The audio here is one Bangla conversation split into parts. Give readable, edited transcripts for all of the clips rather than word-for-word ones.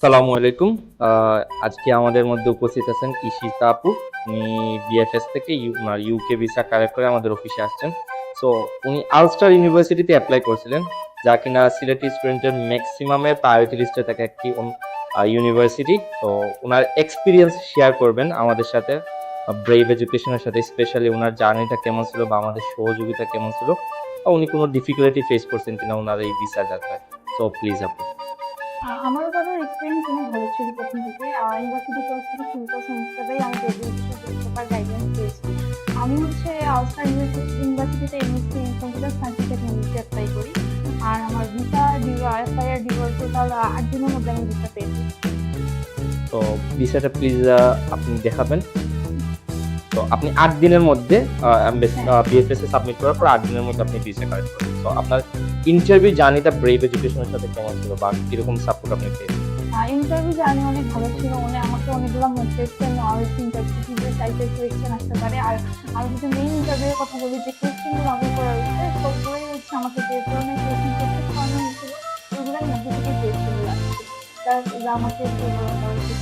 সালামু আলাইকুম। আজকে আমাদের মধ্যে উপস্থিত আছেন ঈশিতা আপু। উনি বিএফএস থেকে উনার ইউকে ভিসা কালেক্ট করে আমাদের অফিসে আসছেন। সো উনি আলস্টার ইউনিভার্সিটিতে অ্যাপ্লাই করছিলেন, যা কিনা সিলেটি স্টুডেন্টের ম্যাক্সিমামের প্রায়োরিটি লিস্টে থাকে একটি ইউনিভার্সিটি। তো ওনার এক্সপিরিয়েন্স শেয়ার করবেন আমাদের সাথে, ব্রেভ এডুকেশনের সাথে, স্পেশালি ওনার জার্নিটা কেমন ছিল বা আমাদের সহযোগিতা কেমন ছিল, বা উনি কোনো ডিফিকাল্টি ফেস করছেন কিনা ওনার এই ভিসা যাত্রায়। সো প্লিজ আপু। আমার ওভারঅল এক্সপেরিয়েন্স অনেক ভালো ছিল প্রথম থেকে। ইউনিভার্সিটি তরফ থেকে শুরুটা সেমিস্টারেই আমি গ্র্যাজুয়েশন প্রপার গাইডলাইন্স পেয়েছি। আমি হচ্ছে আলস্টার ইউনিভার্সিটিতে এমএসসি ইন কম্পিউটার সায়েন্স টেকনোলজিতে অ্যাপ্লাই করি। আর আমার ভিসা এফআইআর ডিভোর্স টোটাল ৮ দিনের মধ্যে আমি ভিসা পেয়েছি। তো ভিসাটা প্লিজ আপনি দেখাবেন। তো আপনি ৮ দিনের মধ্যে হ্যাঁ, বিএফএস এ সাবমিট করার পর ৮ দিনের মধ্যে আপনি ভিসা কালেক্ট করেন। তো আপনার ইন্টারভিউ জার্নিটা ব্রেভ এডুকেশনের সাথে কেমন ছিল বা কিরকম সাপোর্ট আপনি পেয়েছেন? ইন্টারভিউ জার্নি অনেক ভালো ছিল। উনি আমাকে অনেকগুলো মক টেস্টের নলেজ ইন্টারভিউ যে টাইপের কোয়েশ্চেন আসতে পারে। আর আমি যদি মেইন ইন্টারভিউ এর কথা বলি, যে কোয়েশ্চেনগুলো আমাকে করা হয়েছে সবগুলোই হচ্ছে আমাকে যে ধরনের কোয়েশ্চেন করতে করানো হয়েছিল ওইগুলোর মধ্যে থেকে কোয়েশ্চেনগুলো আসছে, যা আমাকে ফেভার করা হয়েছে।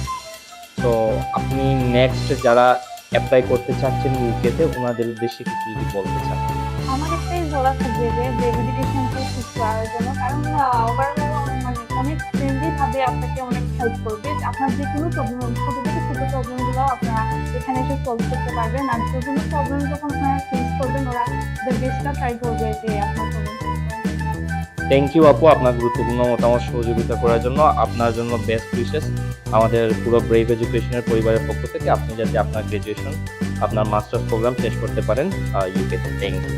তো আপনি নেক্সট যারা এপ্লাই করতে চাচ্ছেন ইউকেতে, ওনাদের উদ্দেশ্যে কিছু যদি বলতে চান। আমার একটাই বলা থাকবে যে মেডিটেশনকে ঠিক করার জন্য, কারণ ওভারঅল মানে অনেক ফ্রেন্ডলি ভাবে আপনাকে অনেক হেল্প করবে। আপনার যে কোনো প্রবলেম, ছোট থেকে ছোট প্রবলেমগুলো আপনারা এখানে এসে সলভ করতে পারবেন। আর যে কোনো প্রবলেম যখন আপনারা ফেস করবেন, ওরা দ্য বেস্টটা ট্রাই করবে যে আপনার প্রবলেম। থ্যাংক ইউ আপু, আপনার গুরুত্বপূর্ণ মতামত সহযোগিতা করার জন্য। আপনার জন্য বেস্ট উইশেস আমাদের পুরো ব্রেভ এডুকেশনের পরিবারের পক্ষ থেকে। আপনি যাতে আপনার গ্রাজুয়েশন, আপনার মাস্টার্স প্রোগ্রাম শেষ করতে পারেন ইউকেতে। Thank you.